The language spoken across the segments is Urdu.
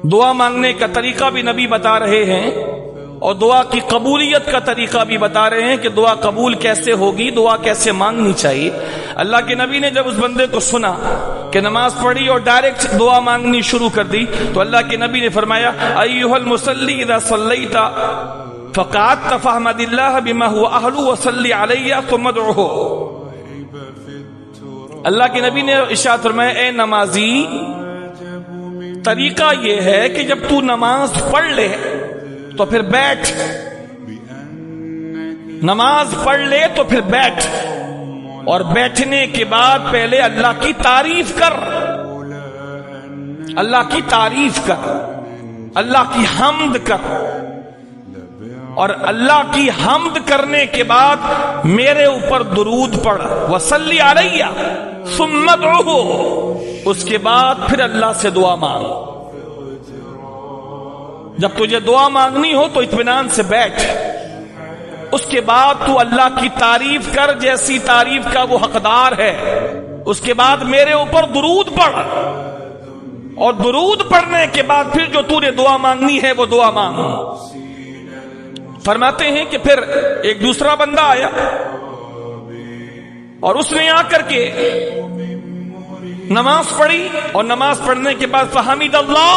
دعا مانگنے کا طریقہ بھی نبی بتا رہے ہیں اور دعا کی قبولیت کا طریقہ بھی بتا رہے ہیں کہ دعا قبول کیسے ہوگی، دعا کیسے مانگنی چاہیے۔ اللہ کے نبی نے جب اس بندے کو سنا کہ نماز پڑھی اور ڈائریکٹ دعا مانگنی شروع کر دی تو اللہ کے نبی نے فرمایا ایھا المصلی اذا صلیت فقعدت فاحمد اللہ بما هو اہلہ وصلی علی ثم ادعوہ۔ اللہ کے نبی نے ارشاد فرمایا اے نمازی، طریقہ یہ ہے کہ جب تو نماز پڑھ لے تو پھر بیٹھ، نماز پڑھ لے تو پھر بیٹھ، اور بیٹھنے کے بعد پہلے اللہ کی تعریف کر، اللہ کی تعریف کر، اللہ کی حمد کر، اور اللہ کی حمد کرنے کے بعد میرے اوپر درود پڑھ، وصلی علیہ ثم ادعوہ، اس کے بعد پھر اللہ سے دعا مانگ۔ جب تجھے دعا مانگنی ہو تو اطمینان سے بیٹھ، اس کے بعد تو اللہ کی تعریف کر جیسی تعریف کا وہ حقدار ہے، اس کے بعد میرے اوپر درود پڑھ، اور درود پڑھنے کے بعد پھر جو تو نے دعا مانگنی ہے وہ دعا مانگ۔ فرماتے ہیں کہ پھر ایک دوسرا بندہ آیا اور اس نے آ کر کے نماز پڑھی، اور نماز پڑھنے کے بعد فحمد اللہ،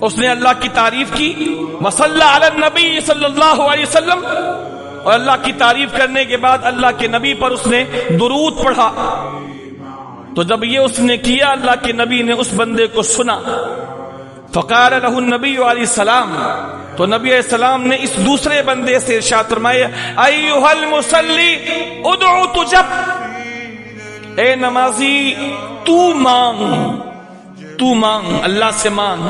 اس نے اللہ کی تعریف کی، وصلی علی النبی صلی اللہ علیہ وسلم، اور اللہ کی تعریف کرنے کے بعد اللہ کے نبی پر اس نے درود پڑھا۔ تو جب یہ اس نے کیا، اللہ کے نبی نے اس بندے کو سنا، فقال له النبی علیہ السلام، تو نبی علیہ السلام نے اس دوسرے بندے سے ارشاد فرمایا ایھا المصلی ادعو تجب، اے نمازی تو مانگ، تو مانگ، اللہ سے مانگ،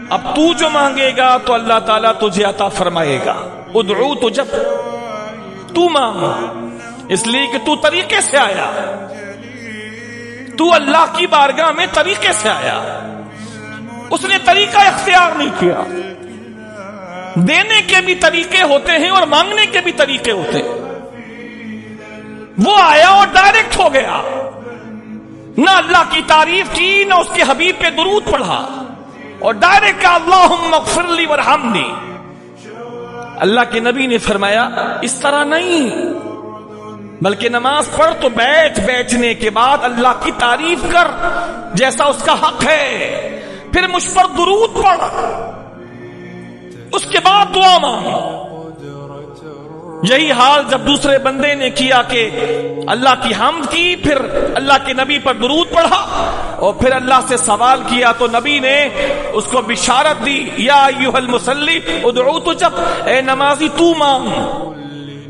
اب تو جو مانگے گا تو اللہ تعالیٰ تجھے عطا فرمائے گا۔ ادعو تجب، تو مانگ، اس لیے کہ تو طریقے سے آیا، تو اللہ کی بارگاہ میں طریقے سے آیا، اس نے طریقہ اختیار نہیں کیا۔ دینے کے بھی طریقے ہوتے ہیں اور مانگنے کے بھی طریقے ہوتے ہیں۔ وہ آیا اور ڈائریکٹ ہو گیا، نہ اللہ کی تعریف کی، نہ اس کے حبیب پہ درود پڑھا، اور ڈائریکٹ اللہم اغفر لی وارحمنی۔ اللہ کے نبی نے فرمایا اس طرح نہیں، بلکہ نماز پڑھ تو بیٹھ، بیٹھنے کے بعد اللہ کی تعریف کر جیسا اس کا حق ہے، پھر مجھ پر درود پڑھ، اس کے بعد دعا مانگ۔ یہی حال جب دوسرے بندے نے کیا کہ اللہ کی حمد کی، پھر اللہ کے نبی پر درود پڑھا، اور پھر اللہ سے سوال کیا، تو نبی نے اس کو بشارت دی یا ایھا المصلی ادعو تجب، اے نمازی تو مانگ،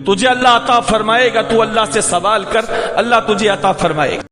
تجھے اللہ عطا فرمائے گا، تو اللہ سے سوال کر، اللہ تجھے عطا فرمائے گا۔